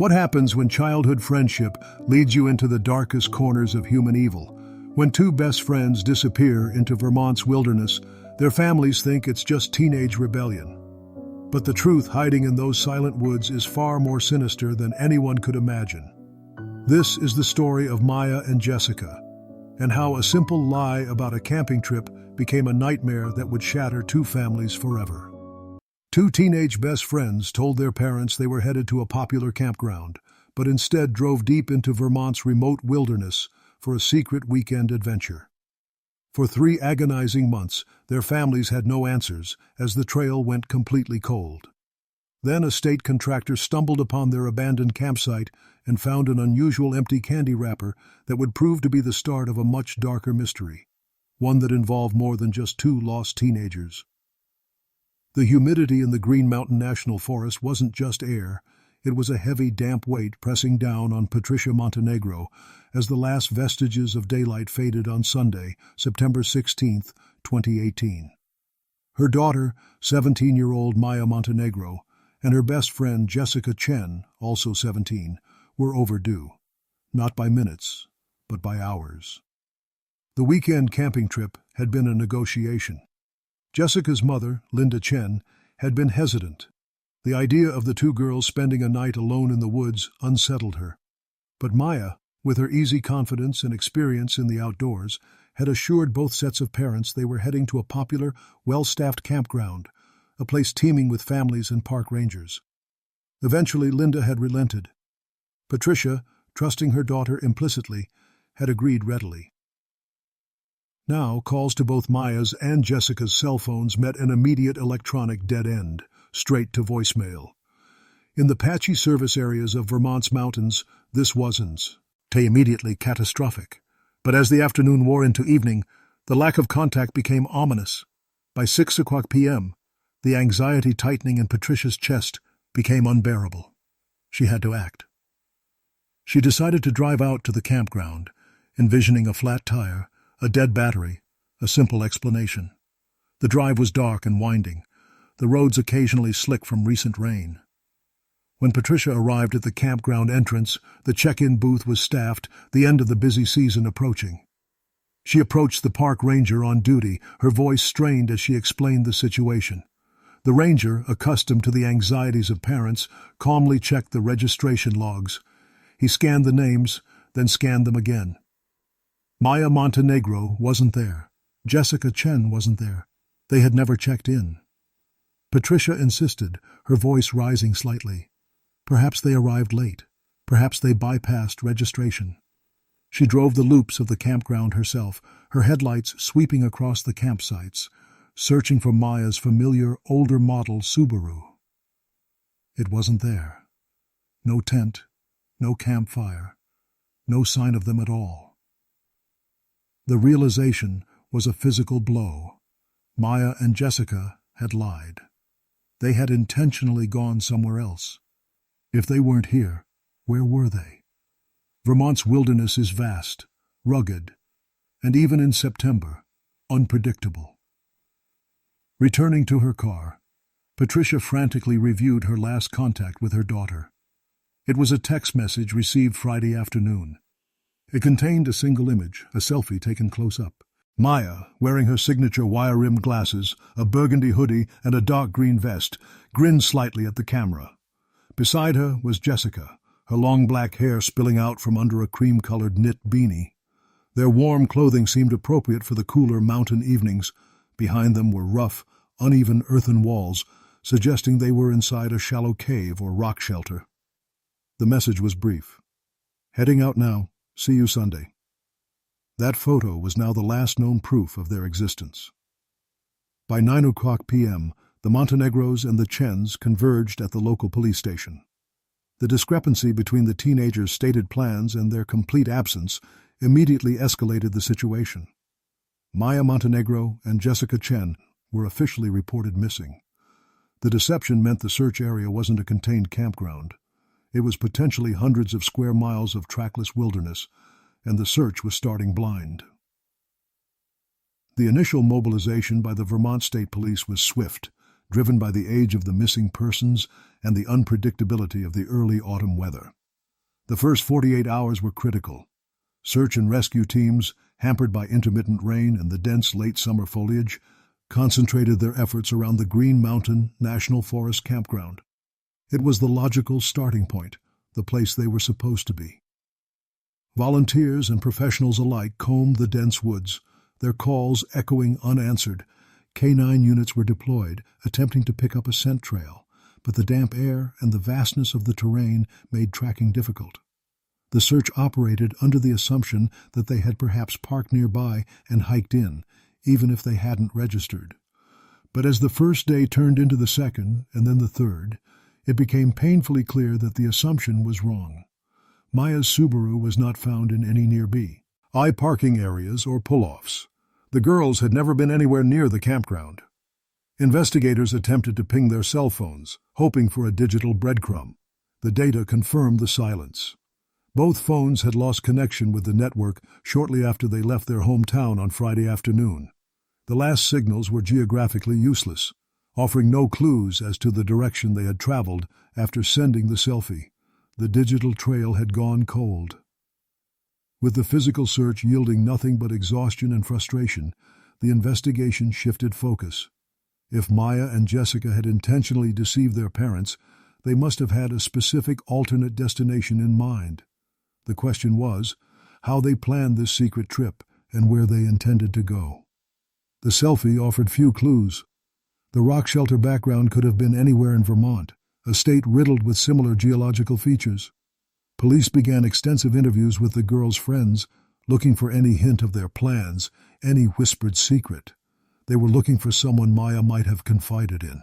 What happens when childhood friendship leads you into the darkest corners of human evil? When two best friends disappear into Vermont's wilderness, their families think it's just teenage rebellion. But the truth hiding in those silent woods is far more sinister than anyone could imagine. This is the story of Maya and Jessica, and how a simple lie about a camping trip became a nightmare that would shatter two families forever. Two teenage best friends told their parents they were headed to a popular campground, but instead drove deep into Vermont's remote wilderness for a secret weekend adventure. For 3 agonizing months, their families had no answers as the trail went completely cold. Then a state contractor stumbled upon their abandoned campsite and found an unusual empty candy wrapper that would prove to be the start of a much darker mystery, one that involved more than just two lost teenagers. The humidity in the Green Mountain National Forest wasn't just air, it was a heavy, damp weight pressing down on Patricia Montenegro as the last vestiges of daylight faded on Sunday, September 16, 2018. Her daughter, 17-year-old Maya Montenegro, and her best friend Jessica Chen, also 17, were overdue, not by minutes, but by hours. The weekend camping trip had been a negotiation. Jessica's mother, Linda Chen, had been hesitant. The idea of the two girls spending a night alone in the woods unsettled her. But Maya, with her easy confidence and experience in the outdoors, had assured both sets of parents they were heading to a popular, well-staffed campground, a place teeming with families and park rangers. Eventually, Linda had relented. Patricia, trusting her daughter implicitly, had agreed readily. Now, calls to both Maya's and Jessica's cell phones met an immediate electronic dead end, straight to voicemail. In the patchy service areas of Vermont's mountains, this wasn't immediately catastrophic. But as the afternoon wore into evening, the lack of contact became ominous. By 6:00 p.m., the anxiety tightening in Patricia's chest became unbearable. She had to act. She decided to drive out to the campground, envisioning a flat tire, a dead battery, a simple explanation. The drive was dark and winding, the roads occasionally slick from recent rain. When Patricia arrived at the campground entrance, the check-in booth was staffed, the end of the busy season approaching. She approached the park ranger on duty, her voice strained as she explained the situation. The ranger, accustomed to the anxieties of parents, calmly checked the registration logs. He scanned the names, then scanned them again. Maya Montenegro wasn't there. Jessica Chen wasn't there. They had never checked in. Patricia insisted, her voice rising slightly. Perhaps they arrived late. Perhaps they bypassed registration. She drove the loops of the campground herself, her headlights sweeping across the campsites, searching for Maya's familiar, older model Subaru. It wasn't there. No tent, no campfire, no sign of them at all. The realization was a physical blow. Maya and Jessica had lied. They had intentionally gone somewhere else. If they weren't here, where were they? Vermont's wilderness is vast, rugged, and even in September, unpredictable. Returning to her car, Patricia frantically reviewed her last contact with her daughter. It was a text message received Friday afternoon. It contained a single image, a selfie taken close up. Maya, wearing her signature wire-rimmed glasses, a burgundy hoodie, and a dark green vest, grinned slightly at the camera. Beside her was Jessica, her long black hair spilling out from under a cream-colored knit beanie. Their warm clothing seemed appropriate for the cooler mountain evenings. Behind them were rough, uneven earthen walls, suggesting they were inside a shallow cave or rock shelter. The message was brief. Heading out now. See you Sunday. That photo was now the last known proof of their existence. By 9:00 p.m., the Montenegros and the Chens converged at the local police station. The discrepancy between the teenagers' stated plans and their complete absence immediately escalated the situation. Maya Montenegro and Jessica Chen were officially reported missing. The deception meant the search area wasn't a contained campground. It was potentially hundreds of square miles of trackless wilderness, and the search was starting blind. The initial mobilization by the Vermont State Police was swift, driven by the age of the missing persons and the unpredictability of the early autumn weather. The first 48 hours were critical. Search and rescue teams, hampered by intermittent rain and the dense late summer foliage, concentrated their efforts around the Green Mountain National Forest campground. It was the logical starting point, the place they were supposed to be. Volunteers and professionals alike combed the dense woods, their calls echoing unanswered. Canine units were deployed, attempting to pick up a scent trail, but the damp air and the vastness of the terrain made tracking difficult. The search operated under the assumption that they had perhaps parked nearby and hiked in, even if they hadn't registered. But as the first day turned into the second and then the third, it became painfully clear that the assumption was wrong. Maya's Subaru was not found in any nearby parking areas or pull-offs. The girls had never been anywhere near the campground. Investigators attempted to ping their cell phones, hoping for a digital breadcrumb. The data confirmed the silence. Both phones had lost connection with the network shortly after they left their hometown on Friday afternoon. The last signals were geographically useless, offering no clues as to the direction they had traveled after sending the selfie. The digital trail had gone cold. With the physical search yielding nothing but exhaustion and frustration, the investigation shifted focus. If Maya and Jessica had intentionally deceived their parents, they must have had a specific alternate destination in mind. The question was how they planned this secret trip and where they intended to go. The selfie offered few clues. The rock shelter background could have been anywhere in Vermont, a state riddled with similar geological features. Police began extensive interviews with the girls' friends, looking for any hint of their plans, any whispered secret. They were looking for someone Maya might have confided in.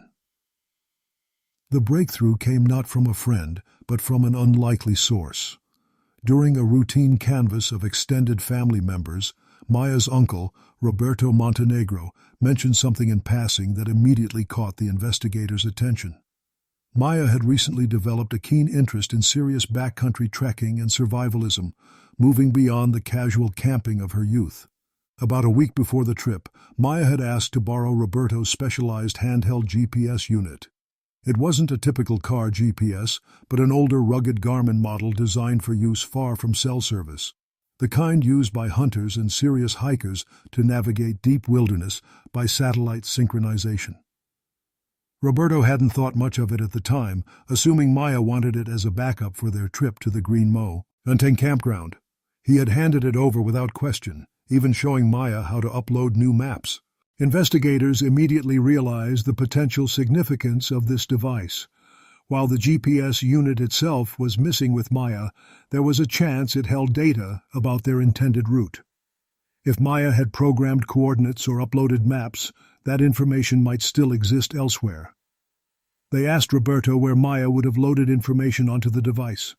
The breakthrough came not from a friend, but from an unlikely source. During a routine canvass of extended family members, Maya's uncle, Roberto Montenegro, mentioned something in passing that immediately caught the investigators' attention. Maya had recently developed a keen interest in serious backcountry trekking and survivalism, moving beyond the casual camping of her youth. About a week before the trip, Maya had asked to borrow Roberto's specialized handheld GPS unit. It wasn't a typical car GPS, but an older rugged Garmin model designed for use far from cell service. The kind used by hunters and serious hikers to navigate deep wilderness by satellite synchronization. Roberto hadn't thought much of it at the time, assuming Maya wanted it as a backup for their trip to the Green Mountain campground. He had handed it over without question, even showing Maya how to upload new maps. Investigators immediately realized the potential significance of this device. While the GPS unit itself was missing with Maya, there was a chance it held data about their intended route. If Maya had programmed coordinates or uploaded maps, that information might still exist elsewhere. They asked Roberto where Maya would have loaded information onto the device.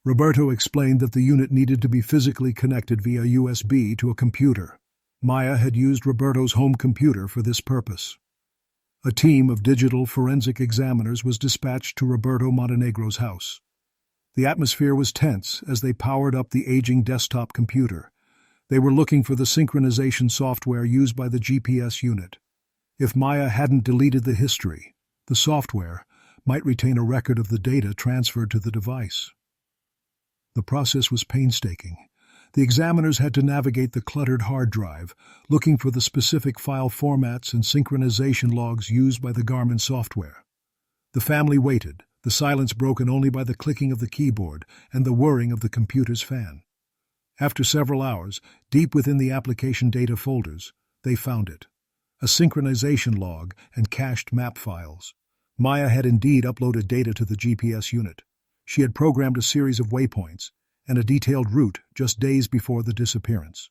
Roberto explained that the unit needed to be physically connected via USB to a computer. Maya had used Roberto's home computer for this purpose. A team of digital forensic examiners was dispatched to Roberto Montenegro's house. The atmosphere was tense as they powered up the aging desktop computer. They were looking for the synchronization software used by the GPS unit. If Maya hadn't deleted the history, the software might retain a record of the data transferred to the device. The process was painstaking. The examiners had to navigate the cluttered hard drive, looking for the specific file formats and synchronization logs used by the Garmin software. The family waited, the silence broken only by the clicking of the keyboard and the whirring of the computer's fan. After several hours, deep within the application data folders, they found it. A synchronization log and cached map files. Maya had indeed uploaded data to the GPS unit. She had programmed a series of waypoints and a detailed route just days before the disappearance.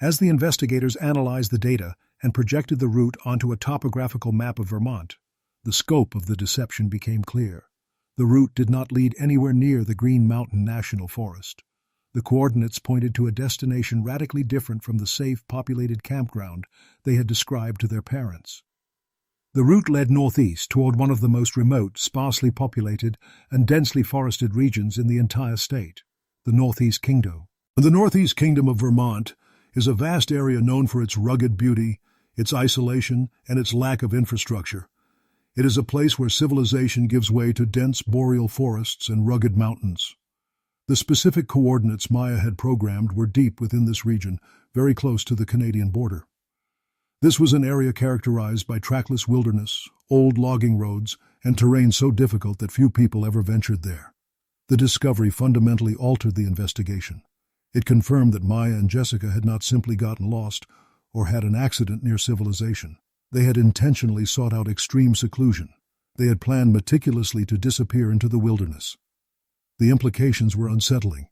As the investigators analyzed the data and projected the route onto a topographical map of Vermont, the scope of the deception became clear. The route did not lead anywhere near the Green Mountain National Forest. The coordinates pointed to a destination radically different from the safe, populated campground they had described to their parents. The route led northeast toward one of the most remote, sparsely populated, and densely forested regions in the entire state, the Northeast Kingdom. The Northeast Kingdom of Vermont is a vast area known for its rugged beauty, its isolation, and its lack of infrastructure. It is a place where civilization gives way to dense boreal forests and rugged mountains. The specific coordinates Maya had programmed were deep within this region, very close to the Canadian border. This was an area characterized by trackless wilderness, old logging roads, and terrain so difficult that few people ever ventured there. The discovery fundamentally altered the investigation. It confirmed that Maya and Jessica had not simply gotten lost or had an accident near civilization. They had intentionally sought out extreme seclusion. They had planned meticulously to disappear into the wilderness. The implications were unsettling.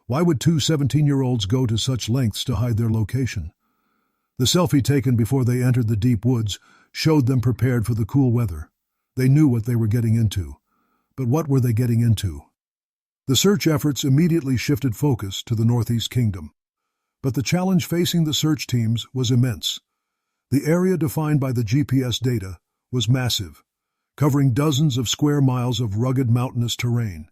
Why would two 17-year-olds go to such lengths to hide their location? The selfie taken before they entered the deep woods showed them prepared for the cool weather. They knew what they were getting into. But what were they getting into? The search efforts immediately shifted focus to the Northeast Kingdom. But the challenge facing the search teams was immense. The area defined by the GPS data was massive, covering dozens of square miles of rugged mountainous terrain.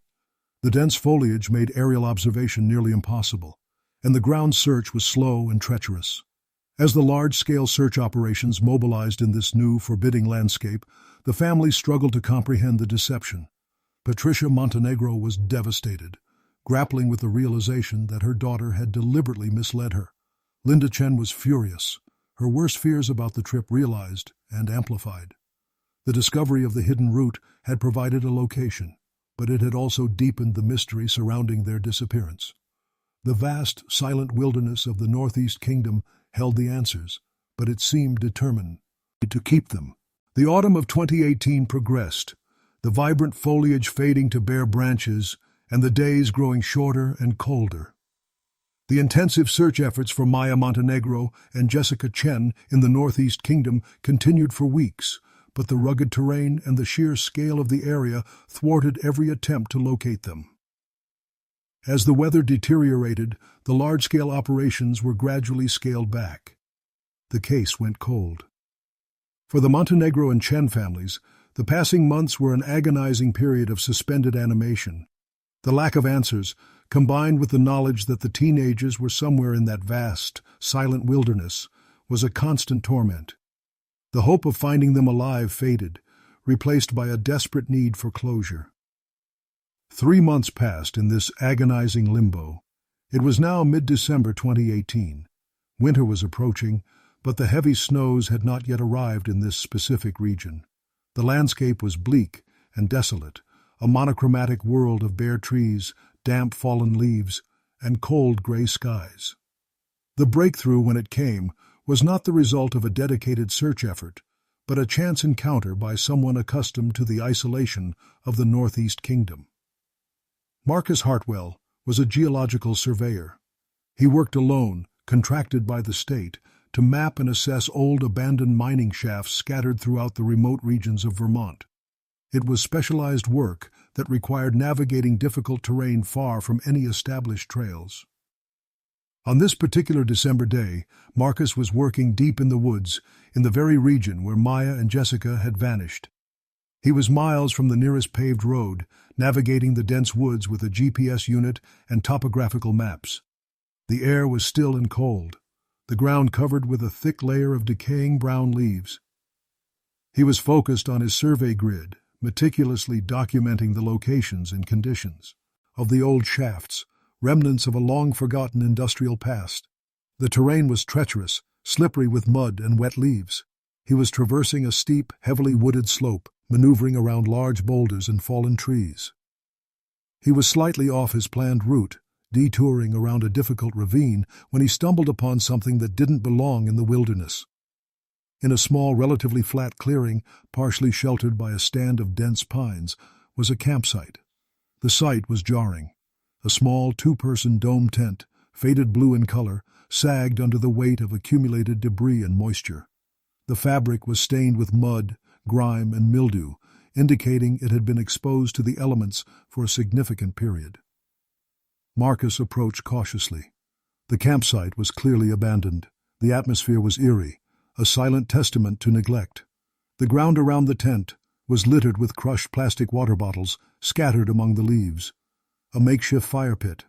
The dense foliage made aerial observation nearly impossible, and the ground search was slow and treacherous. As the large-scale search operations mobilized in this new, forbidding landscape, the family struggled to comprehend the deception. Patricia Montenegro was devastated, grappling with the realization that her daughter had deliberately misled her. Linda Chen was furious, her worst fears about the trip realized and amplified. The discovery of the hidden route had provided a location, but it had also deepened the mystery surrounding their disappearance. The vast, silent wilderness of the Northeast Kingdom held the answers, but it seemed determined to keep them. The autumn of 2018 progressed, the vibrant foliage fading to bare branches and the days growing shorter and colder. The intensive search efforts for Maya Montenegro and Jessica Chen in the Northeast Kingdom continued for weeks, but the rugged terrain and the sheer scale of the area thwarted every attempt to locate them. As the weather deteriorated, the large-scale operations were gradually scaled back. The case went cold. For the Montenegro and Chen families, the passing months were an agonizing period of suspended animation. The lack of answers, combined with the knowledge that the teenagers were somewhere in that vast, silent wilderness, was a constant torment. The hope of finding them alive faded, replaced by a desperate need for closure. 3 months passed in this agonizing limbo. It was now mid-December 2018. Winter was approaching, but the heavy snows had not yet arrived in this specific region. The landscape was bleak and desolate, a monochromatic world of bare trees, damp fallen leaves, and cold gray skies. The breakthrough, when it came, was not the result of a dedicated search effort, but a chance encounter by someone accustomed to the isolation of the Northeast Kingdom. Marcus Hartwell was a geological surveyor. He worked alone, contracted by the state, to map and assess old abandoned mining shafts scattered throughout the remote regions of Vermont. It was specialized work that required navigating difficult terrain far from any established trails. On this particular December day, Marcus was working deep in the woods, in the very region where Maya and Jessica had vanished. He was miles from the nearest paved road, navigating the dense woods with a GPS unit and topographical maps. The air was still and cold, the ground covered with a thick layer of decaying brown leaves. He was focused on his survey grid, meticulously documenting the locations and conditions of the old shafts, remnants of a long-forgotten industrial past. The terrain was treacherous, slippery with mud and wet leaves. He was traversing a steep, heavily wooded slope, maneuvering around large boulders and fallen trees. He was slightly off his planned route, detouring around a difficult ravine, when he stumbled upon something that didn't belong in the wilderness. In a small, relatively flat clearing, partially sheltered by a stand of dense pines, was a campsite. The sight was jarring. A small two-person dome tent, faded blue in color, sagged under the weight of accumulated debris and moisture. The fabric was stained with mud, grime, and mildew, indicating it had been exposed to the elements for a significant period. Marcus approached cautiously. The campsite was clearly abandoned. The atmosphere was eerie, a silent testament to neglect. The ground around the tent was littered with crushed plastic water bottles scattered among the leaves. A makeshift fire pit,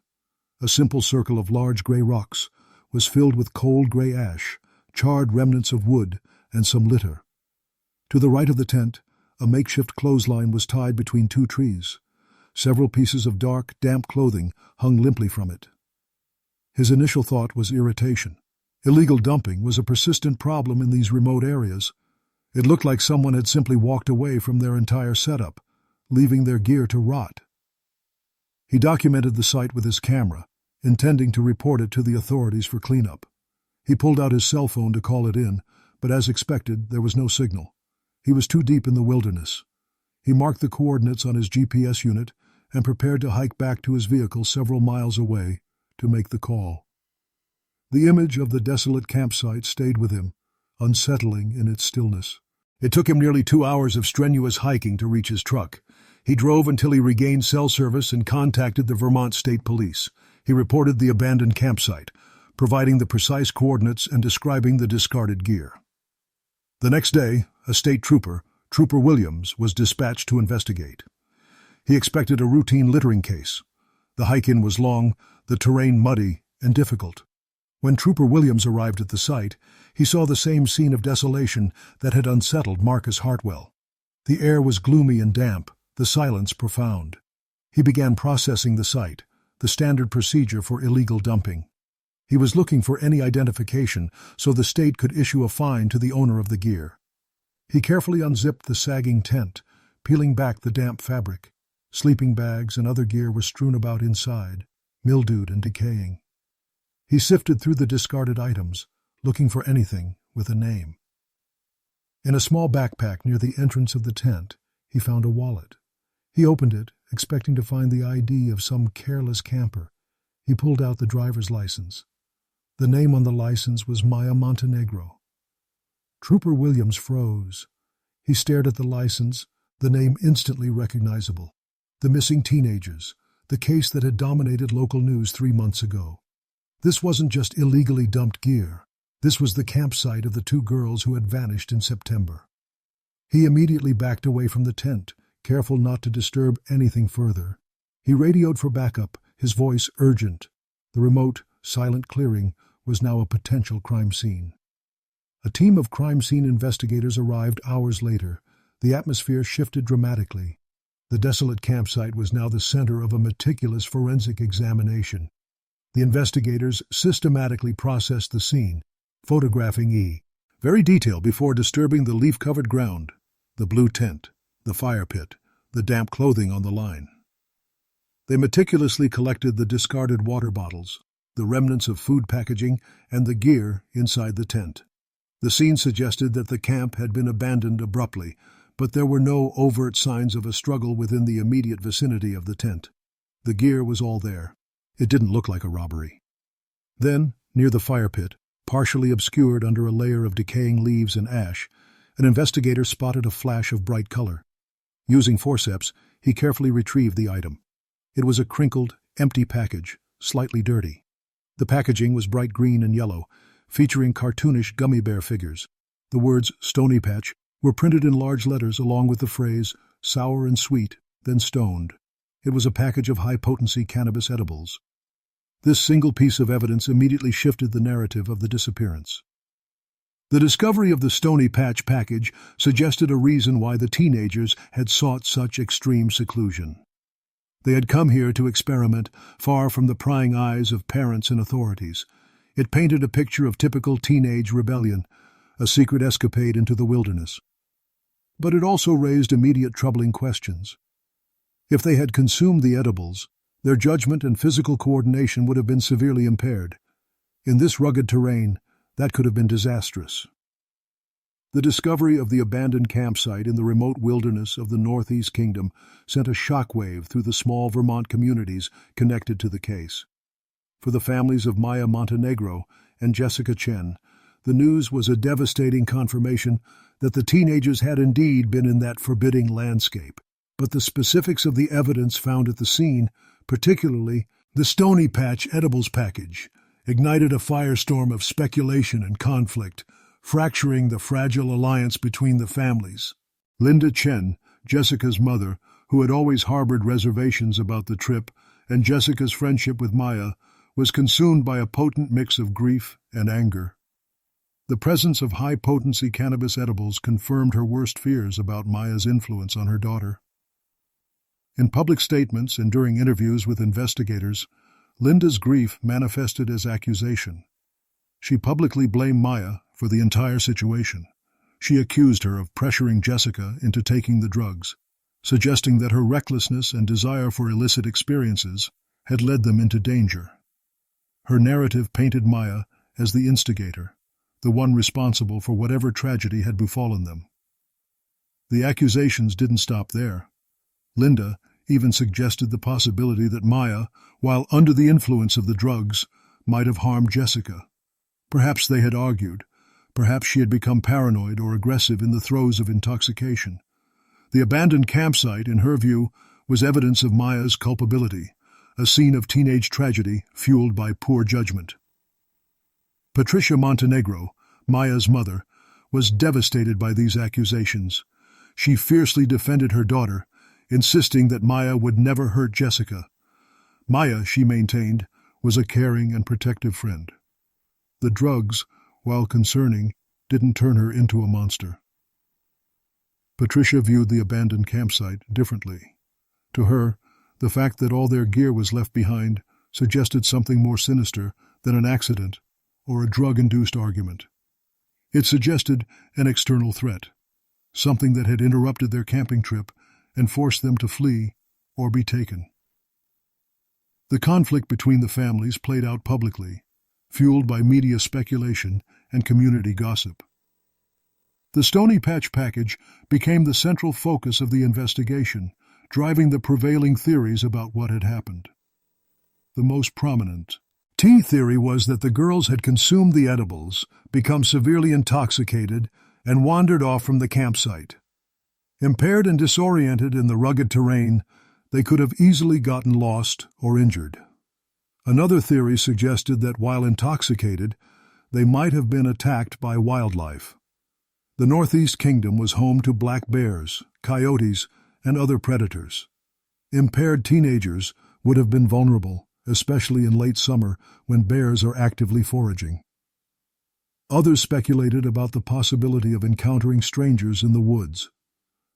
a simple circle of large gray rocks, was filled with cold gray ash, charred remnants of wood, and some litter. To the right of the tent, a makeshift clothesline was tied between two trees. Several pieces of dark, damp clothing hung limply from it. His initial thought was irritation. Illegal dumping was a persistent problem in these remote areas. It looked like someone had simply walked away from their entire setup, leaving their gear to rot. He documented the site with his camera, intending to report it to the authorities for cleanup. He pulled out his cell phone to call it in, but as expected, there was no signal. He was too deep in the wilderness. He marked the coordinates on his GPS unit and prepared to hike back to his vehicle several miles away to make the call. The image of the desolate campsite stayed with him, unsettling in its stillness. It took him nearly 2 hours of strenuous hiking to reach his truck. He drove until he regained cell service and contacted the Vermont State Police. He reported the abandoned campsite, providing the precise coordinates and describing the discarded gear. The next day, a state trooper, Trooper Williams, was dispatched to investigate. He expected a routine littering case. The hike-in was long, the terrain muddy and difficult. When Trooper Williams arrived at the site, he saw the same scene of desolation that had unsettled Marcus Hartwell. The air was gloomy and damp, the silence profound. He began processing the site, the standard procedure for illegal dumping. He was looking for any identification so the state could issue a fine to the owner of the gear. He carefully unzipped the sagging tent, peeling back the damp fabric. Sleeping bags and other gear were strewn about inside, mildewed and decaying. He sifted through the discarded items, looking for anything with a name. In a small backpack near the entrance of the tent, he found a wallet. He opened it, expecting to find the ID of some careless camper. He pulled out the driver's license. The name on the license was Maya Montenegro. Trooper Williams froze. He stared at the license, the name instantly recognizable. The missing teenagers, the case that had dominated local news 3 months ago. This wasn't just illegally dumped gear. This was the campsite of the 2 girls who had vanished in September. He immediately backed away from the tent, careful not to disturb anything further. He radioed for backup, his voice urgent. The remote, silent clearing was now a potential crime scene. A team of crime scene investigators arrived hours later. The atmosphere shifted dramatically. The desolate campsite was now the center of a meticulous forensic examination. The investigators systematically processed the scene, photographing very detailed before disturbing the leaf-covered ground, the blue tent, the fire pit, the damp clothing on the line. They meticulously collected the discarded water bottles, the remnants of food packaging, and the gear inside the tent. The scene suggested that the camp had been abandoned abruptly, but there were no overt signs of a struggle within the immediate vicinity of the tent. The gear was all there. It didn't look like a robbery. Then, near the fire pit, partially obscured under a layer of decaying leaves and ash, an investigator spotted a flash of bright color. Using forceps, he carefully retrieved the item. It was a crinkled, empty package, slightly dirty. The packaging was bright green and yellow, featuring cartoonish gummy bear figures. The words "Stony Patch" were printed in large letters along with the phrase "sour and sweet, then stoned." It was a package of high-potency cannabis edibles. This single piece of evidence immediately shifted the narrative of the disappearance. The discovery of the Stony Patch package suggested a reason why the teenagers had sought such extreme seclusion. They had come here to experiment, far from the prying eyes of parents and authorities. It painted a picture of typical teenage rebellion, a secret escapade into the wilderness. But it also raised immediate troubling questions. If they had consumed the edibles, their judgment and physical coordination would have been severely impaired. In this rugged terrain, that could have been disastrous. The discovery of the abandoned campsite in the remote wilderness of the Northeast Kingdom sent a shockwave through the small Vermont communities connected to the case. For the families of Maya Montenegro and Jessica Chen, the news was a devastating confirmation that the teenagers had indeed been in that forbidding landscape. But the specifics of the evidence found at the scene, particularly the Stony Patch edibles package, ignited a firestorm of speculation and conflict, fracturing the fragile alliance between the families. Linda Chen, Jessica's mother, who had always harbored reservations about the trip, and Jessica's friendship with Maya, was consumed by a potent mix of grief and anger. The presence of high-potency cannabis edibles confirmed her worst fears about Maya's influence on her daughter. In public statements and during interviews with investigators, Linda's grief manifested as accusation. She publicly blamed Maya for the entire situation. She accused her of pressuring Jessica into taking the drugs, suggesting that her recklessness and desire for illicit experiences had led them into danger. Her narrative painted Maya as the instigator, the one responsible for whatever tragedy had befallen them. The accusations didn't stop there. Linda even suggested the possibility that Maya, while under the influence of the drugs, might have harmed Jessica. Perhaps they had argued. Perhaps she had become paranoid or aggressive in the throes of intoxication. The abandoned campsite, in her view, was evidence of Maya's culpability, a scene of teenage tragedy fueled by poor judgment. Patricia Montenegro, Maya's mother, was devastated by these accusations. She fiercely defended her daughter, insisting that Maya would never hurt Jessica. Maya, she maintained, was a caring and protective friend. The drugs, while concerning, didn't turn her into a monster. Patricia viewed the abandoned campsite differently. To her, the fact that all their gear was left behind suggested something more sinister than an accident or a drug-induced argument. It suggested an external threat, something that had interrupted their camping trip and forced them to flee or be taken. The conflict between the families played out publicly, fueled by media speculation and community gossip. The Stony Patch package became the central focus of the investigation, driving the prevailing theories about what had happened. The most prominent T theory was that the girls had consumed the edibles, become severely intoxicated, and wandered off from the campsite. Impaired and disoriented in the rugged terrain, they could have easily gotten lost or injured. Another theory suggested that while intoxicated, they might have been attacked by wildlife. The Northeast Kingdom was home to black bears, coyotes, and other predators. Impaired teenagers would have been vulnerable, especially in late summer when bears are actively foraging. Others speculated about the possibility of encountering strangers in the woods.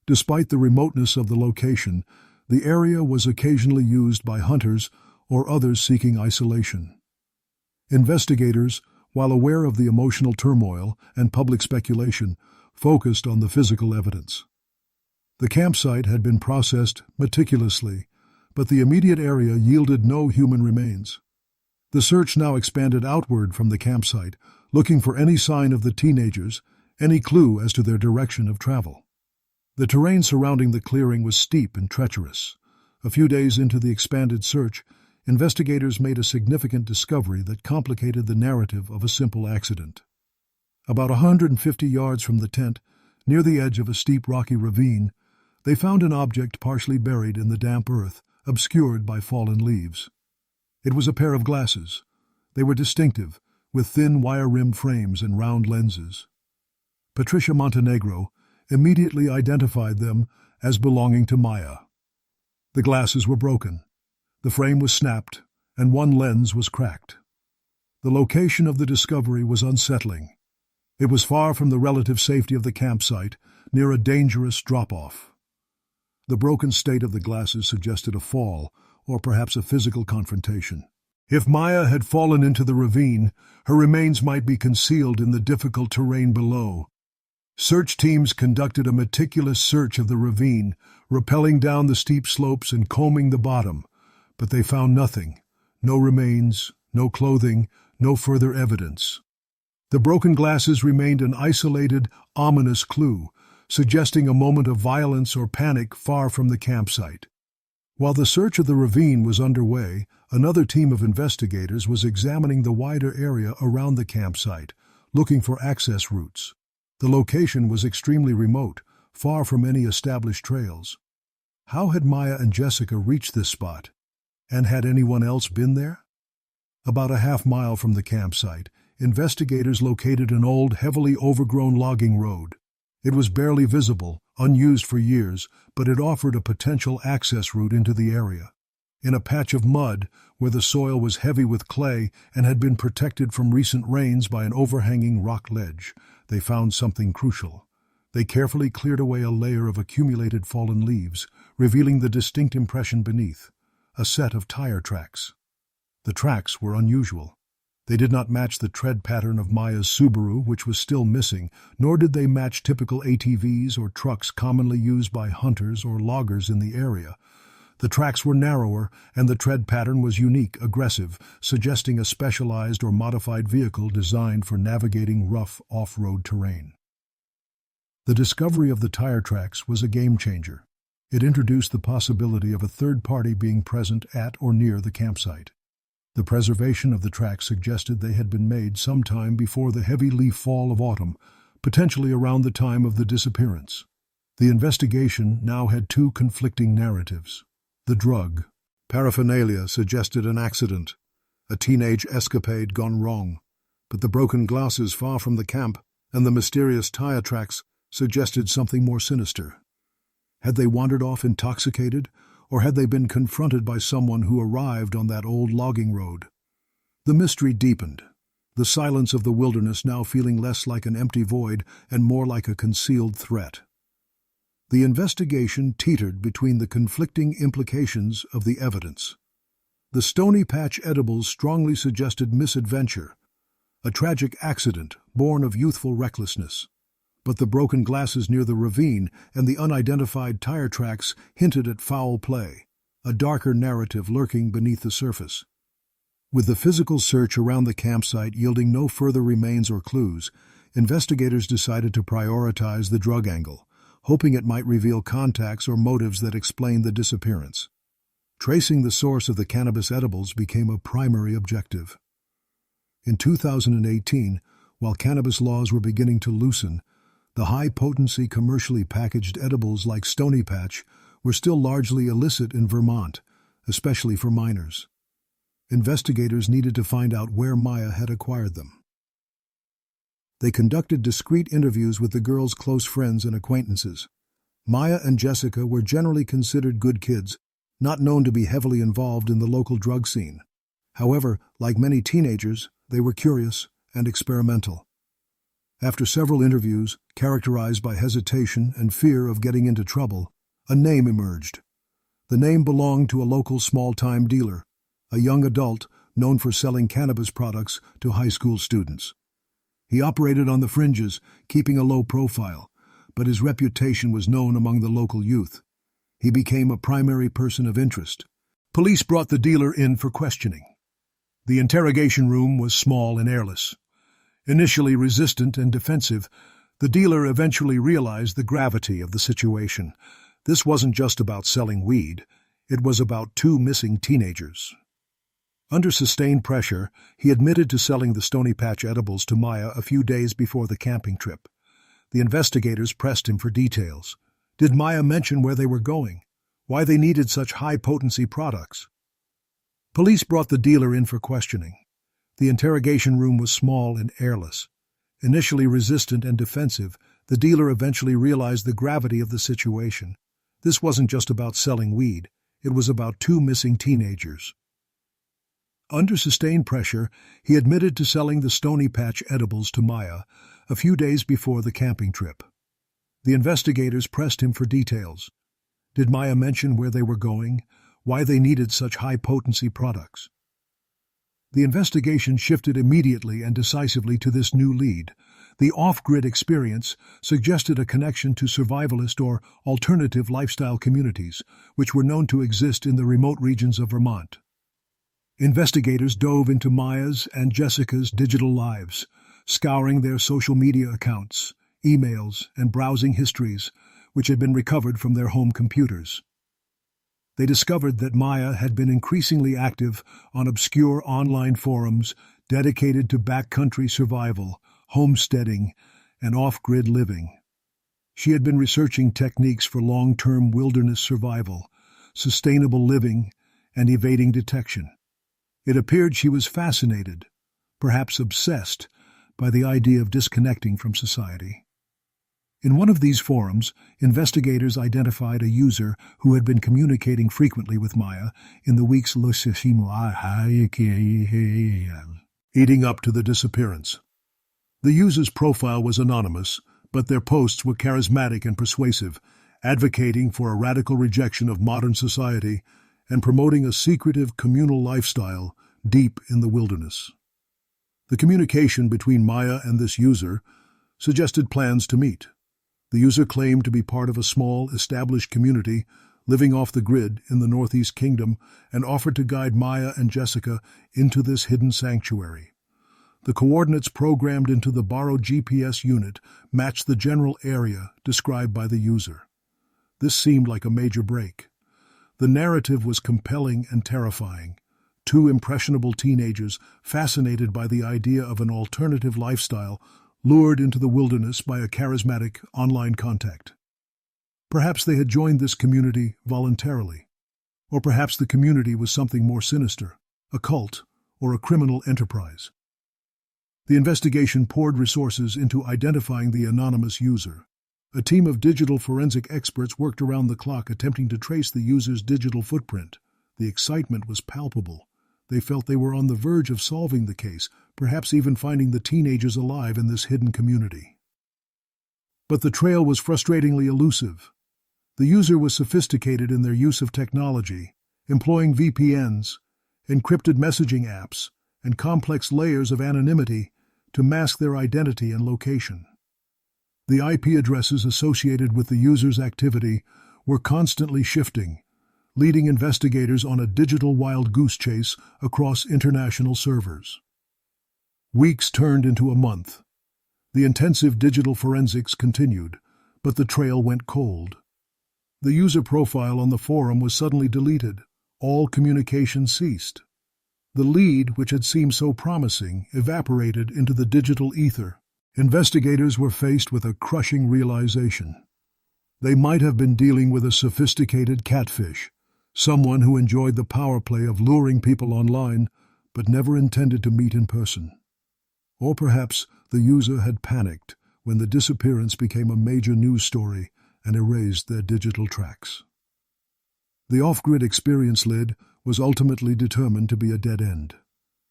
Despite the remoteness of the location, the area was occasionally used by hunters or others seeking isolation. Investigators, while aware of the emotional turmoil and public speculation, focused on the physical evidence. The campsite had been processed meticulously, but the immediate area yielded no human remains. The search now expanded outward from the campsite, looking for any sign of the teenagers, any clue as to their direction of travel. The terrain surrounding the clearing was steep and treacherous. A few days into the expanded search, investigators made a significant discovery that complicated the narrative of a simple accident. About 150 yards from the tent, near the edge of a steep rocky ravine, they found an object partially buried in the damp earth, obscured by fallen leaves. It was a pair of glasses. They were distinctive, with thin wire-rimmed frames and round lenses. Patricia Montenegro immediately identified them as belonging to Maya. The glasses were broken. The frame was snapped, and one lens was cracked. The location of the discovery was unsettling. It was far from the relative safety of the campsite, near a dangerous drop-off. The broken state of the glasses suggested a fall, or perhaps a physical confrontation. If Maya had fallen into the ravine, her remains might be concealed in the difficult terrain below. Search teams conducted a meticulous search of the ravine, rappelling down the steep slopes and combing the bottom, but they found nothing. No remains, no clothing, no further evidence. The broken glasses remained an isolated, ominous clue, suggesting a moment of violence or panic far from the campsite. While the search of the ravine was underway, another team of investigators was examining the wider area around the campsite, looking for access routes. The location was extremely remote, far from any established trails. How had Maya and Jessica reached this spot? And had anyone else been there? About a half-mile from the campsite, investigators located an old, heavily overgrown logging road. It was barely visible, unused for years, but it offered a potential access route into the area. In a patch of mud, where the soil was heavy with clay and had been protected from recent rains by an overhanging rock ledge, they found something crucial. They carefully cleared away a layer of accumulated fallen leaves, revealing the distinct impression beneath: a set of tire tracks. The tracks were unusual. They did not match the tread pattern of Maya's Subaru, which was still missing, nor did they match typical ATVs or trucks commonly used by hunters or loggers in the area. The tracks were narrower, and the tread pattern was unique, aggressive, suggesting a specialized or modified vehicle designed for navigating rough off-road terrain. The discovery of the tire tracks was a game-changer. It introduced the possibility of a third party being present at or near the campsite. The preservation of the tracks suggested they had been made sometime before the heavy leaf fall of autumn, potentially around the time of the disappearance. The investigation now had two conflicting narratives. The drug paraphernalia suggested an accident, a teenage escapade gone wrong, but the broken glasses far from the camp and the mysterious tire tracks suggested something more sinister. Had they wandered off intoxicated, or had they been confronted by someone who arrived on that old logging road? The mystery deepened, the silence of the wilderness now feeling less like an empty void and more like a concealed threat. The investigation teetered between the conflicting implications of the evidence. The Stony Patch edibles strongly suggested misadventure, a tragic accident born of youthful recklessness. But the broken glasses near the ravine and the unidentified tire tracks hinted at foul play, a darker narrative lurking beneath the surface. With the physical search around the campsite yielding no further remains or clues, investigators decided to prioritize the drug angle, hoping it might reveal contacts or motives that explain the disappearance. Tracing the source of the cannabis edibles became a primary objective. In 2018, while cannabis laws were beginning to loosen, the high-potency commercially packaged edibles like Stony Patch were still largely illicit in Vermont, especially for minors. Investigators needed to find out where Maya had acquired them. They conducted discreet interviews with the girl's close friends and acquaintances. Maya and Jessica were generally considered good kids, not known to be heavily involved in the local drug scene. However, like many teenagers, they were curious and experimental. After several interviews, characterized by hesitation and fear of getting into trouble, a name emerged. The name belonged to a local small-time dealer, a young adult known for selling cannabis products to high school students. He operated on the fringes, keeping a low profile, but his reputation was known among the local youth. He became a primary person of interest. Police brought the dealer in for questioning. The interrogation room was small and airless. Initially resistant and defensive, the dealer eventually realized the gravity of the situation. This wasn't just about selling weed, it was about two missing teenagers. Under sustained pressure, he admitted to selling the Stony Patch edibles to Maya a few days before the camping trip. The investigators pressed him for details. Did Maya mention where they were going? Why they needed such high-potency products? Police brought the dealer in for questioning. The interrogation room was small and airless. Initially resistant and defensive, the dealer eventually realized the gravity of the situation. This wasn't just about selling weed, it was about two missing teenagers. Under sustained pressure, he admitted to selling the Stony Patch edibles to Maya a few days before the camping trip. The investigators pressed him for details. Did Maya mention where they were going? Why they needed such high-potency products? The investigation shifted immediately and decisively to this new lead. The off-grid experience suggested a connection to survivalist or alternative lifestyle communities, which were known to exist in the remote regions of Vermont. Investigators dove into Maya's and Jessica's digital lives, scouring their social media accounts, emails, and browsing histories, which had been recovered from their home computers. They discovered that Maya had been increasingly active on obscure online forums dedicated to backcountry survival, homesteading, and off-grid living. She had been researching techniques for long-term wilderness survival, sustainable living, and evading detection. It appeared she was fascinated, perhaps obsessed, by the idea of disconnecting from society. In one of these forums, investigators identified a user who had been communicating frequently with Maya in the weeks leading up to the disappearance. The user's profile was anonymous, but their posts were charismatic and persuasive, advocating for a radical rejection of modern society and promoting a secretive communal lifestyle deep in the wilderness. The communication between Maya and this user suggested plans to meet. The user claimed to be part of a small, established community living off the grid in the Northeast Kingdom and offered to guide Maya and Jessica into this hidden sanctuary. The coordinates programmed into the borrowed GPS unit matched the general area described by the user. This seemed like a major break. The narrative was compelling and terrifying. Two impressionable teenagers, fascinated by the idea of an alternative lifestyle, lured into the wilderness by a charismatic online contact. Perhaps they had joined this community voluntarily. Or perhaps the community was something more sinister, a cult or a criminal enterprise. The investigation poured resources into identifying the anonymous user. A team of digital forensic experts worked around the clock attempting to trace the user's digital footprint. The excitement was palpable. They felt they were on the verge of solving the case, perhaps even finding the teenagers alive in this hidden community. But the trail was frustratingly elusive. The user was sophisticated in their use of technology, employing VPNs, encrypted messaging apps, and complex layers of anonymity to mask their identity and location. The IP addresses associated with the user's activity were constantly shifting, leading investigators on a digital wild goose chase across international servers. Weeks turned into a month. The intensive digital forensics continued, but the trail went cold. The user profile on the forum was suddenly deleted. All communication ceased. The lead, which had seemed so promising, evaporated into the digital ether. Investigators were faced with a crushing realization. They might have been dealing with a sophisticated catfish, someone who enjoyed the power play of luring people online, but never intended to meet in person. Or perhaps the user had panicked when the disappearance became a major news story and erased their digital tracks. The off-grid experience lid was ultimately determined to be a dead end.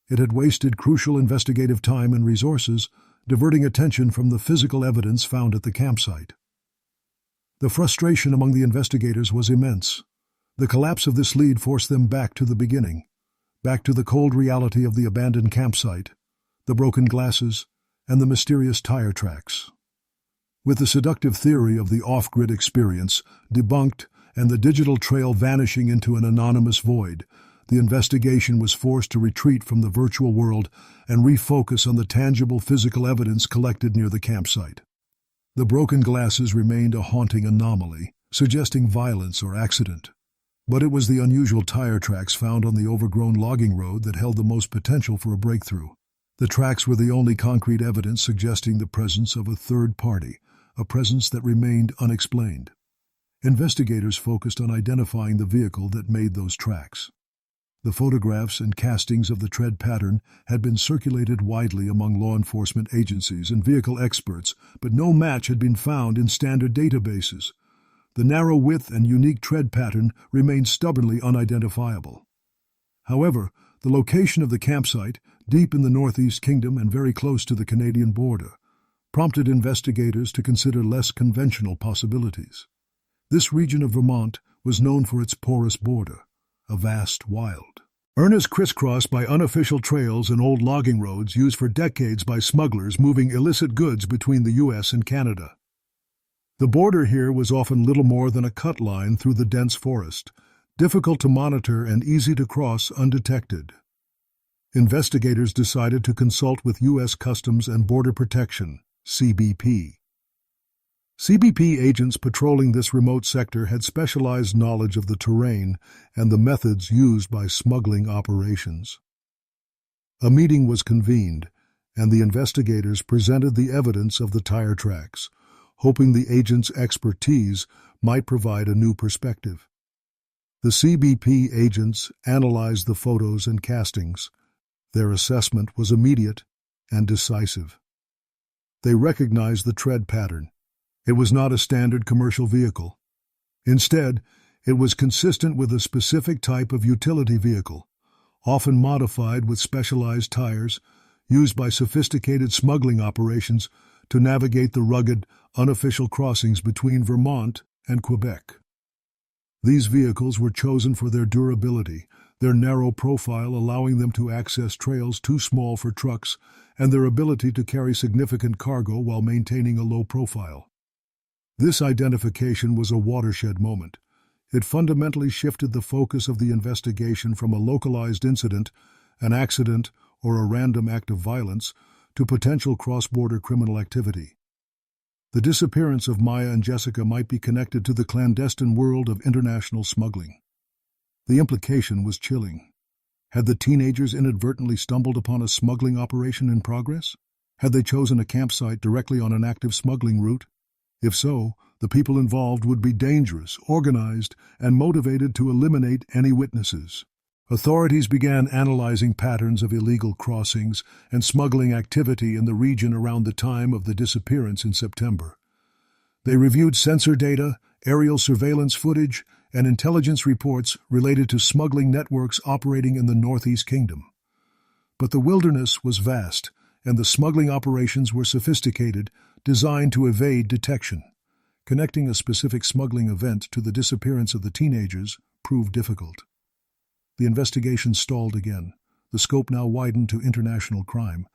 It had wasted crucial investigative time and resources, diverting attention from the physical evidence found at the campsite. The frustration among the investigators was immense. The collapse of this lead forced them back to the beginning, back to the cold reality of the abandoned campsite, the broken glasses, and the mysterious tire tracks. With the seductive theory of the off-grid experience debunked and the digital trail vanishing into an anonymous void, the investigation was forced to retreat from the virtual world and refocus on the tangible physical evidence collected near the campsite. The broken glasses remained a haunting anomaly, suggesting violence or accident. But it was the unusual tire tracks found on the overgrown logging road that held the most potential for a breakthrough. The tracks were the only concrete evidence suggesting the presence of a third party, a presence that remained unexplained. Investigators focused on identifying the vehicle that made those tracks. The photographs and castings of the tread pattern had been circulated widely among law enforcement agencies and vehicle experts, but no match had been found in standard databases. The narrow width and unique tread pattern remained stubbornly unidentifiable. However, the location of the campsite, deep in the Northeast Kingdom and very close to the Canadian border, prompted investigators to consider less conventional possibilities. This region of Vermont was known for its porous border, a vast wild. Earnest crisscrossed by unofficial trails and old logging roads used for decades by smugglers moving illicit goods between the U.S. and Canada. The border here was often little more than a cut line through the dense forest, difficult to monitor and easy to cross undetected. Investigators decided to consult with U.S. Customs and Border Protection, CBP. CBP agents patrolling this remote sector had specialized knowledge of the terrain and the methods used by smuggling operations. A meeting was convened, and the investigators presented the evidence of the tire tracks, hoping the agents' expertise might provide a new perspective. The CBP agents analyzed the photos and castings. Their assessment was immediate and decisive. They recognized the tread pattern, It was not a standard commercial vehicle. Instead, it was consistent with a specific type of utility vehicle, often modified with specialized tires, used by sophisticated smuggling operations to navigate the rugged, unofficial crossings between Vermont and Quebec. These vehicles were chosen for their durability, their narrow profile allowing them to access trails too small for trucks, and their ability to carry significant cargo while maintaining a low profile. This identification was a watershed moment. It fundamentally shifted the focus of the investigation from a localized incident, an accident, or a random act of violence, to potential cross-border criminal activity. The disappearance of Maya and Jessica might be connected to the clandestine world of international smuggling. The implication was chilling. Had the teenagers inadvertently stumbled upon a smuggling operation in progress? Had they chosen a campsite directly on an active smuggling route? If so, the people involved would be dangerous, organized, and motivated to eliminate any witnesses. Authorities began analyzing patterns of illegal crossings and smuggling activity in the region around the time of the disappearance in September. They reviewed sensor data, aerial surveillance footage, and intelligence reports related to smuggling networks operating in the Northeast Kingdom. But the wilderness was vast, and the smuggling operations were sophisticated, designed to evade detection. Connecting a specific smuggling event to the disappearance of the teenagers proved difficult. The investigation stalled again. The scope now widened to international crime,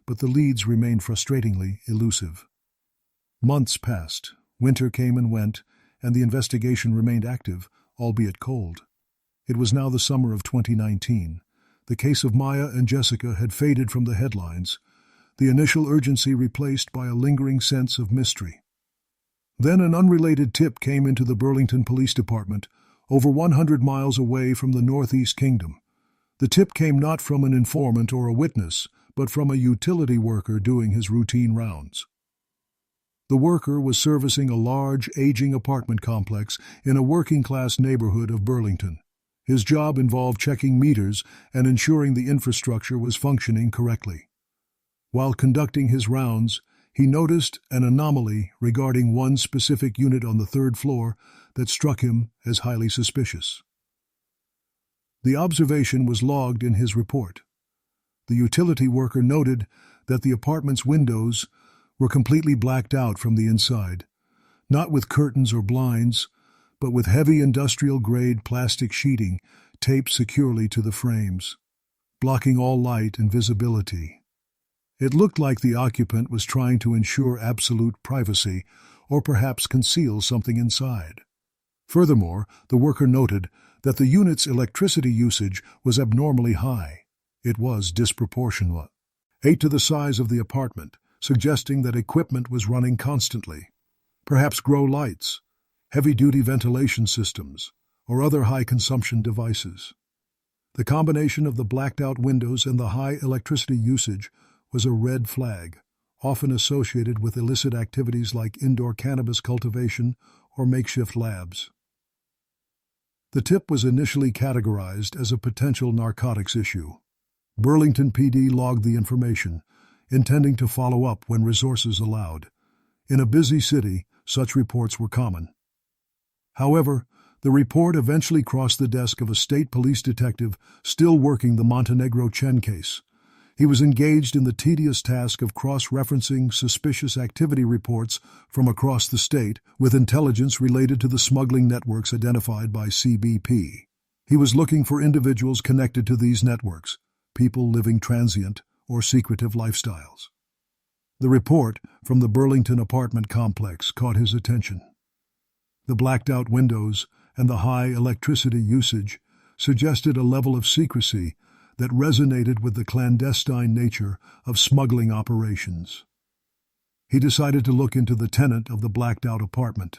but the leads remained frustratingly elusive. Months passed, winter came and went, and the investigation remained active, albeit cold. It was now the summer of 2019. The case of Maya and Jessica had faded from the headlines, the initial urgency replaced by a lingering sense of mystery. Then an unrelated tip came into the Burlington Police Department, over 100 miles away from the Northeast Kingdom. The tip came not from an informant or a witness, but from a utility worker doing his routine rounds. The worker was servicing a large, aging apartment complex in a working-class neighborhood of Burlington. His job involved checking meters and ensuring the infrastructure was functioning correctly. While conducting his rounds, he noticed an anomaly regarding one specific unit on the third floor that struck him as highly suspicious. The observation was logged in his report. The utility worker noted that the apartment's windows were completely blacked out from the inside, not with curtains or blinds, but with heavy industrial-grade plastic sheeting taped securely to the frames, blocking all light and visibility. It looked like the occupant was trying to ensure absolute privacy or perhaps conceal something inside. Furthermore, the worker noted that the unit's electricity usage was abnormally high. It was disproportionate, 8 to the size of the apartment, suggesting that equipment was running constantly. Perhaps grow lights, heavy-duty ventilation systems, or other high-consumption devices. The combination of the blacked-out windows and the high electricity usage was a red flag, often associated with illicit activities like indoor cannabis cultivation or makeshift labs. The tip was initially categorized as a potential narcotics issue. Burlington PD logged the information, intending to follow up when resources allowed. In a busy city, such reports were common. However, the report eventually crossed the desk of a state police detective still working the Montenegro Chen case. He was engaged in the tedious task of cross-referencing suspicious activity reports from across the state with intelligence related to the smuggling networks identified by CBP. He was looking for individuals connected to these networks, people living transient or secretive lifestyles. The report from the Burlington apartment complex caught his attention. The blacked-out windows and the high electricity usage suggested a level of secrecy that resonated with the clandestine nature of smuggling operations. He decided to look into the tenant of the blacked-out apartment.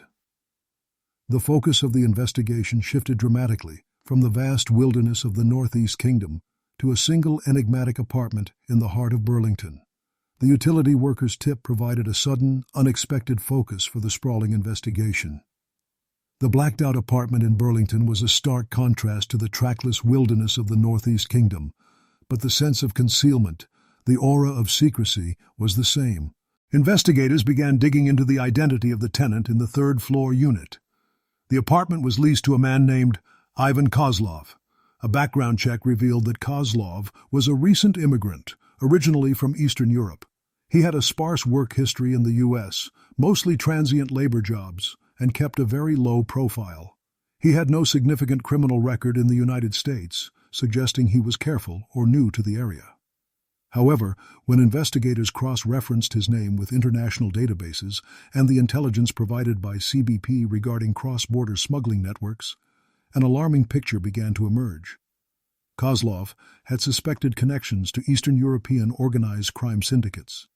The focus of the investigation shifted dramatically from the vast wilderness of the Northeast Kingdom to a single enigmatic apartment in the heart of Burlington. The utility worker's tip provided a sudden, unexpected focus for the sprawling investigation. The blacked-out apartment in Burlington was a stark contrast to the trackless wilderness of the Northeast Kingdom, but the sense of concealment, the aura of secrecy, was the same. Investigators began digging into the identity of the tenant in the third-floor unit. The apartment was leased to a man named Ivan Kozlov. A background check revealed that Kozlov was a recent immigrant, originally from Eastern Europe. He had a sparse work history in the U.S., mostly transient labor jobs, and kept a very low profile. He had no significant criminal record in the United States, suggesting he was careful or new to the area. However, when investigators cross-referenced his name with international databases and the intelligence provided by CBP regarding cross-border smuggling networks, an alarming picture began to emerge. Kozlov had suspected connections to Eastern European organized crime syndicates.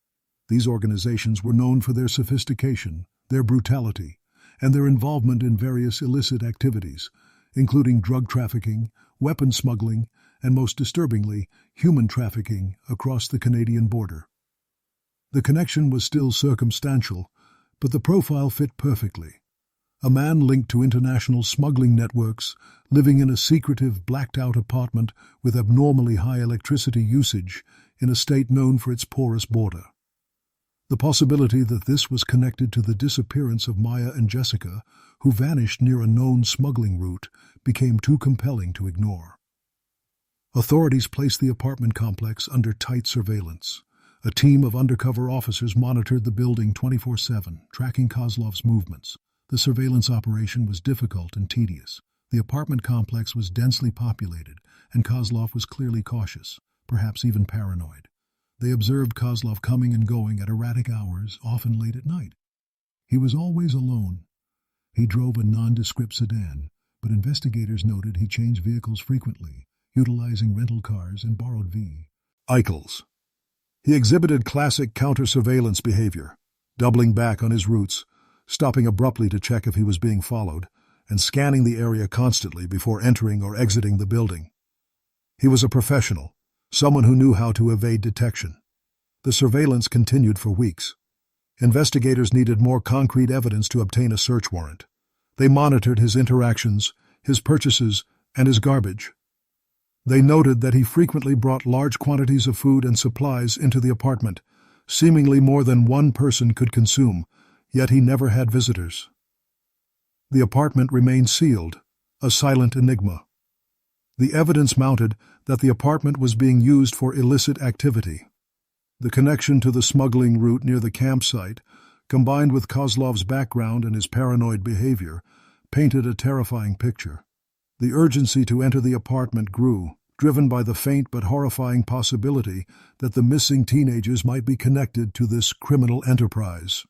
These organizations were known for their sophistication, their brutality, and their involvement in various illicit activities, including drug trafficking, weapon smuggling, and most disturbingly, human trafficking across the Canadian border. The connection was still circumstantial, but the profile fit perfectly. A man linked to international smuggling networks, living in a secretive, blacked-out apartment with abnormally high electricity usage in a state known for its porous border. The possibility that this was connected to the disappearance of Maya and Jessica, who vanished near a known smuggling route, became too compelling to ignore. Authorities placed the apartment complex under tight surveillance. A team of undercover officers monitored the building 24/7, tracking Kozlov's movements. The surveillance operation was difficult and tedious. The apartment complex was densely populated, and Kozlov was clearly cautious, perhaps even paranoid. They observed Kozlov coming and going at erratic hours, often late at night. He was always alone. He drove a nondescript sedan, but investigators noted he changed vehicles frequently, utilizing rental cars and borrowed vehicles. He exhibited classic counter-surveillance behavior, doubling back on his routes, stopping abruptly to check if he was being followed, and scanning the area constantly before entering or exiting the building. He was a professional, someone who knew how to evade detection. The surveillance continued for weeks. Investigators needed more concrete evidence to obtain a search warrant. They monitored his interactions, his purchases, and his garbage. They noted that he frequently brought large quantities of food and supplies into the apartment, seemingly more than one person could consume, yet he never had visitors. The apartment remained sealed, a silent enigma. The evidence mounted that the apartment was being used for illicit activity. The connection to the smuggling route near the campsite, combined with Kozlov's background and his paranoid behavior, painted a terrifying picture. The urgency to enter the apartment grew, driven by the faint but horrifying possibility that the missing teenagers might be connected to this criminal enterprise.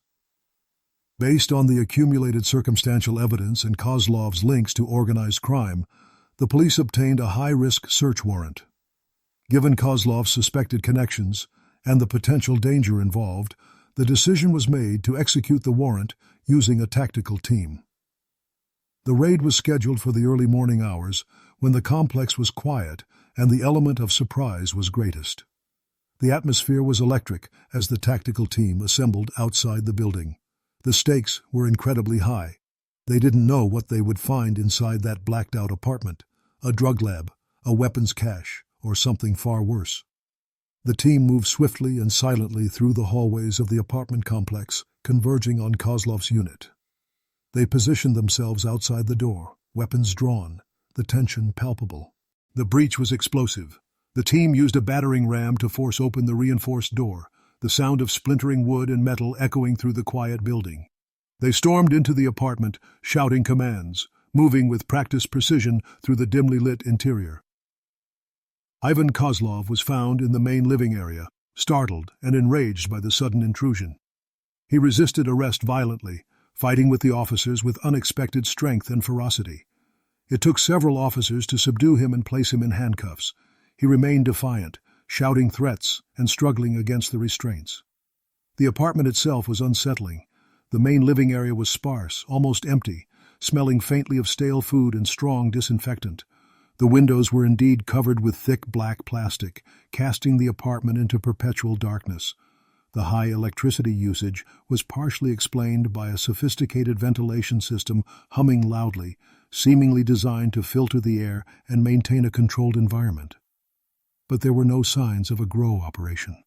Based on the accumulated circumstantial evidence and Kozlov's links to organized crime, the police obtained a high-risk search warrant. Given Kozlov's suspected connections and the potential danger involved, the decision was made to execute the warrant using a tactical team. The raid was scheduled for the early morning hours, when the complex was quiet and the element of surprise was greatest. The atmosphere was electric as the tactical team assembled outside the building. The stakes were incredibly high. They didn't know what they would find inside that blacked-out apartment, a drug lab, a weapons cache, or something far worse. The team moved swiftly and silently through the hallways of the apartment complex, converging on Kozlov's unit. They positioned themselves outside the door, weapons drawn, the tension palpable. The breach was explosive. The team used a battering ram to force open the reinforced door, the sound of splintering wood and metal echoing through the quiet building. They stormed into the apartment, shouting commands, moving with practiced precision through the dimly lit interior. Ivan Kozlov was found in the main living area, startled and enraged by the sudden intrusion. He resisted arrest violently, fighting with the officers with unexpected strength and ferocity. It took several officers to subdue him and place him in handcuffs. He remained defiant, shouting threats and struggling against the restraints. The apartment itself was unsettling. The main living area was sparse, almost empty, smelling faintly of stale food and strong disinfectant. The windows were indeed covered with thick black plastic, casting the apartment into perpetual darkness. The high electricity usage was partially explained by a sophisticated ventilation system humming loudly, seemingly designed to filter the air and maintain a controlled environment. But there were no signs of a grow operation.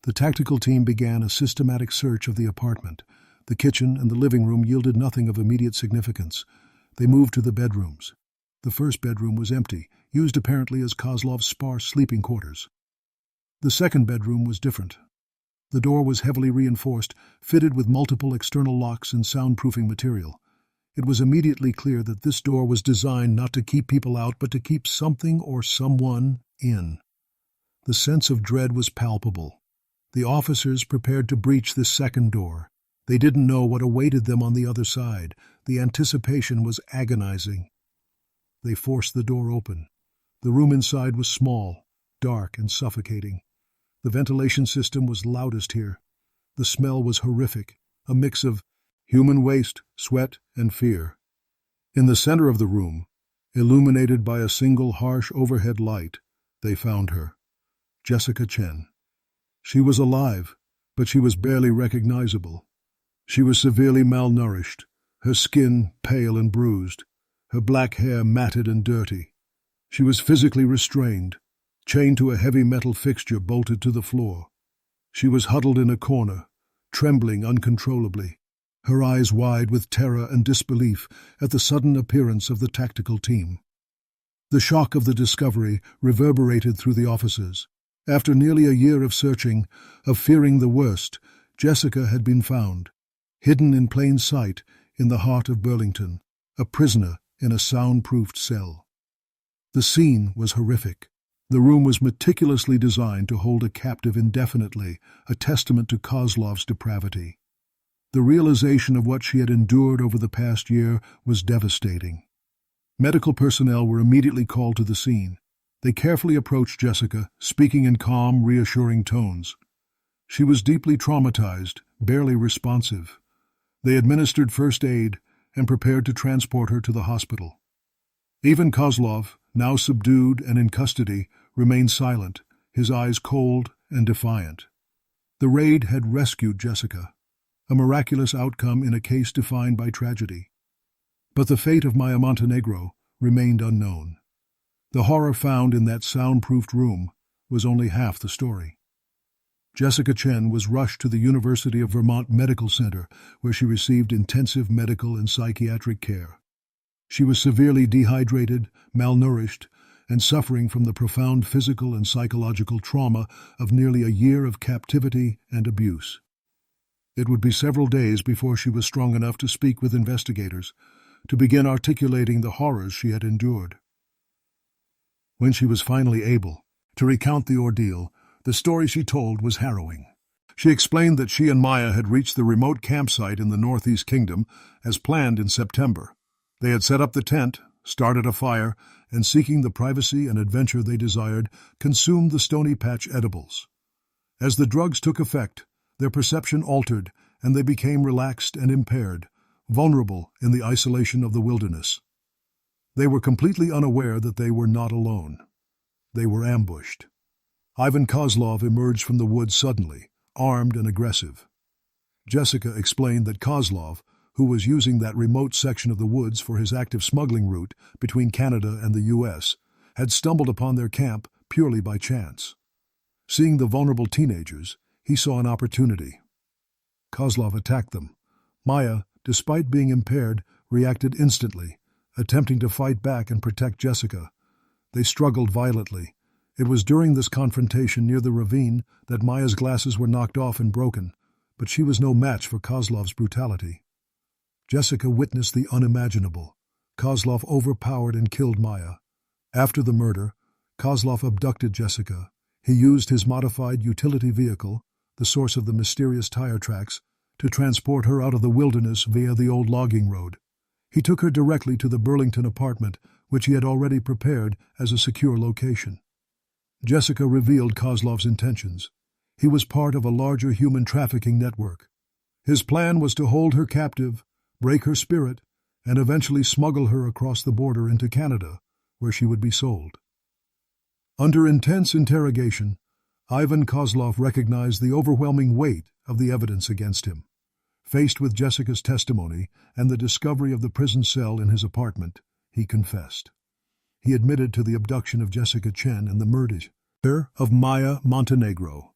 The tactical team began a systematic search of the apartment. The kitchen and the living room yielded nothing of immediate significance. They moved to the bedrooms. The first bedroom was empty, used apparently as Kozlov's sparse sleeping quarters. The second bedroom was different. The door was heavily reinforced, fitted with multiple external locks and soundproofing material. It was immediately clear that this door was designed not to keep people out, but to keep something or someone in. The sense of dread was palpable. The officers prepared to breach this second door. They didn't know what awaited them on the other side. The anticipation was agonizing. They forced the door open. The room inside was small, dark, and suffocating. The ventilation system was loudest here. The smell was horrific, a mix of human waste, sweat, and fear. In the center of the room, illuminated by a single harsh overhead light, they found her, Jessica Chen. She was alive, but she was barely recognizable. She was severely malnourished, her skin pale and bruised, her black hair matted and dirty. She was physically restrained, chained to a heavy metal fixture bolted to the floor. She was huddled in a corner, trembling uncontrollably, her eyes wide with terror and disbelief at the sudden appearance of the tactical team. The shock of the discovery reverberated through the officers. After nearly a year of searching, of fearing the worst, Jessica had been found, hidden in plain sight in the heart of Burlington, a prisoner in a soundproofed cell. The scene was horrific. The room was meticulously designed to hold a captive indefinitely, a testament to Kozlov's depravity. The realization of what she had endured over the past year was devastating. Medical personnel were immediately called to the scene. They carefully approached Jessica, speaking in calm, reassuring tones. She was deeply traumatized, barely responsive. They administered first aid and prepared to transport her to the hospital. Even Kozlov, now subdued and in custody, remained silent, his eyes cold and defiant. The raid had rescued Jessica, a miraculous outcome in a case defined by tragedy. But the fate of Maya Montenegro remained unknown. The horror found in that soundproofed room was only half the story. Jessica Chen was rushed to the University of Vermont Medical Center, where she received intensive medical and psychiatric care. She was severely dehydrated, malnourished, and suffering from the profound physical and psychological trauma of nearly a year of captivity and abuse. It would be several days before she was strong enough to speak with investigators, to begin articulating the horrors she had endured. When she was finally able to recount the ordeal, the story she told was harrowing. She explained that she and Maya had reached the remote campsite in the Northeast Kingdom as planned in September. They had set up the tent, started a fire, and seeking the privacy and adventure they desired, consumed the Stony Patch edibles. As the drugs took effect, their perception altered, and they became relaxed and impaired, vulnerable in the isolation of the wilderness. They were completely unaware that they were not alone. They were ambushed. Ivan Kozlov emerged from the woods suddenly, armed and aggressive. Jessica explained that Kozlov, who was using that remote section of the woods for his active smuggling route between Canada and the U.S., had stumbled upon their camp purely by chance. Seeing the vulnerable teenagers, he saw an opportunity. Kozlov attacked them. Maya, despite being impaired, reacted instantly, attempting to fight back and protect Jessica. They struggled violently. It was during this confrontation near the ravine that Maya's glasses were knocked off and broken, but she was no match for Kozlov's brutality. Jessica witnessed the unimaginable. Kozlov overpowered and killed Maya. After the murder, Kozlov abducted Jessica. He used his modified utility vehicle, the source of the mysterious tire tracks, to transport her out of the wilderness via the old logging road. He took her directly to the Burlington apartment, which he had already prepared as a secure location. Jessica revealed Kozlov's intentions. He was part of a larger human trafficking network. His plan was to hold her captive, break her spirit, and eventually smuggle her across the border into Canada, where she would be sold. Under intense interrogation, Ivan Kozlov recognized the overwhelming weight of the evidence against him. Faced with Jessica's testimony and the discovery of the prison cell in his apartment, he confessed. He admitted to the abduction of Jessica Chen and the murder of Maya Montenegro.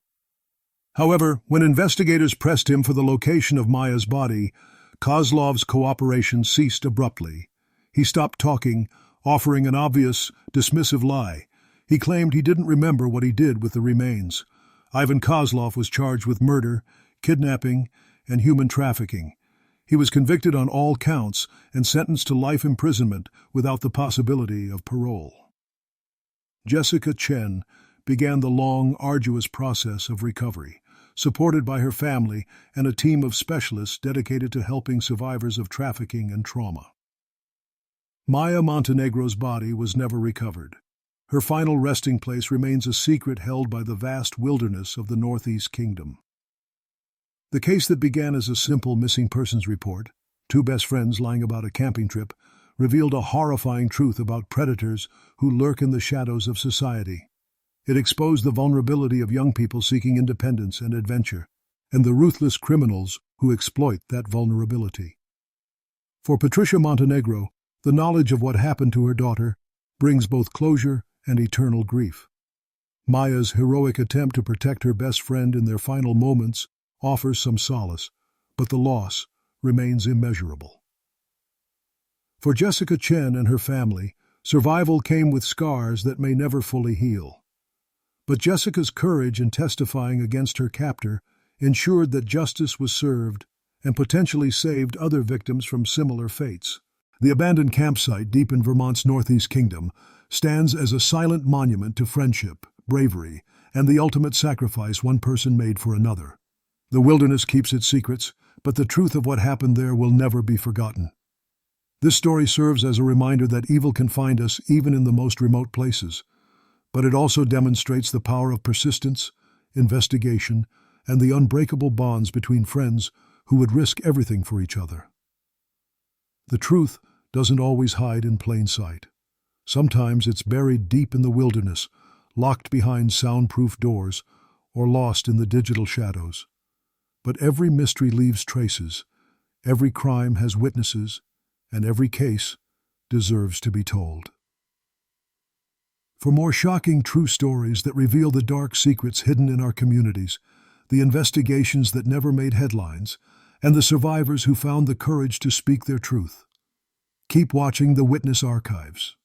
However, when investigators pressed him for the location of Maya's body, Kozlov's cooperation ceased abruptly. He stopped talking, offering an obvious, dismissive lie. He claimed he didn't remember what he did with the remains. Ivan Kozlov was charged with murder, kidnapping, and human trafficking. He was convicted on all counts and sentenced to life imprisonment without the possibility of parole. Jessica Chen began the long, arduous process of recovery, supported by her family and a team of specialists dedicated to helping survivors of trafficking and trauma. Maya Montenegro's body was never recovered. Her final resting place remains a secret held by the vast wilderness of the Northeast Kingdom. The case that began as a simple missing persons report, two best friends lying about a camping trip, revealed a horrifying truth about predators who lurk in the shadows of society. It exposed the vulnerability of young people seeking independence and adventure, and the ruthless criminals who exploit that vulnerability. For Patricia Montenegro, the knowledge of what happened to her daughter brings both closure and eternal grief. Maya's heroic attempt to protect her best friend in their final moments offers some solace, but the loss remains immeasurable. For Jessica Chen and her family, survival came with scars that may never fully heal. But Jessica's courage in testifying against her captor ensured that justice was served and potentially saved other victims from similar fates. The abandoned campsite deep in Vermont's Northeast Kingdom stands as a silent monument to friendship, bravery, and the ultimate sacrifice one person made for another. The wilderness keeps its secrets, but the truth of what happened there will never be forgotten. This story serves as a reminder that evil can find us even in the most remote places, but it also demonstrates the power of persistence, investigation, and the unbreakable bonds between friends who would risk everything for each other. The truth doesn't always hide in plain sight. Sometimes it's buried deep in the wilderness, locked behind soundproof doors, or lost in the digital shadows. But every mystery leaves traces, every crime has witnesses, and every case deserves to be told. For more shocking true stories that reveal the dark secrets hidden in our communities, the investigations that never made headlines, and the survivors who found the courage to speak their truth, keep watching the Witness Archives.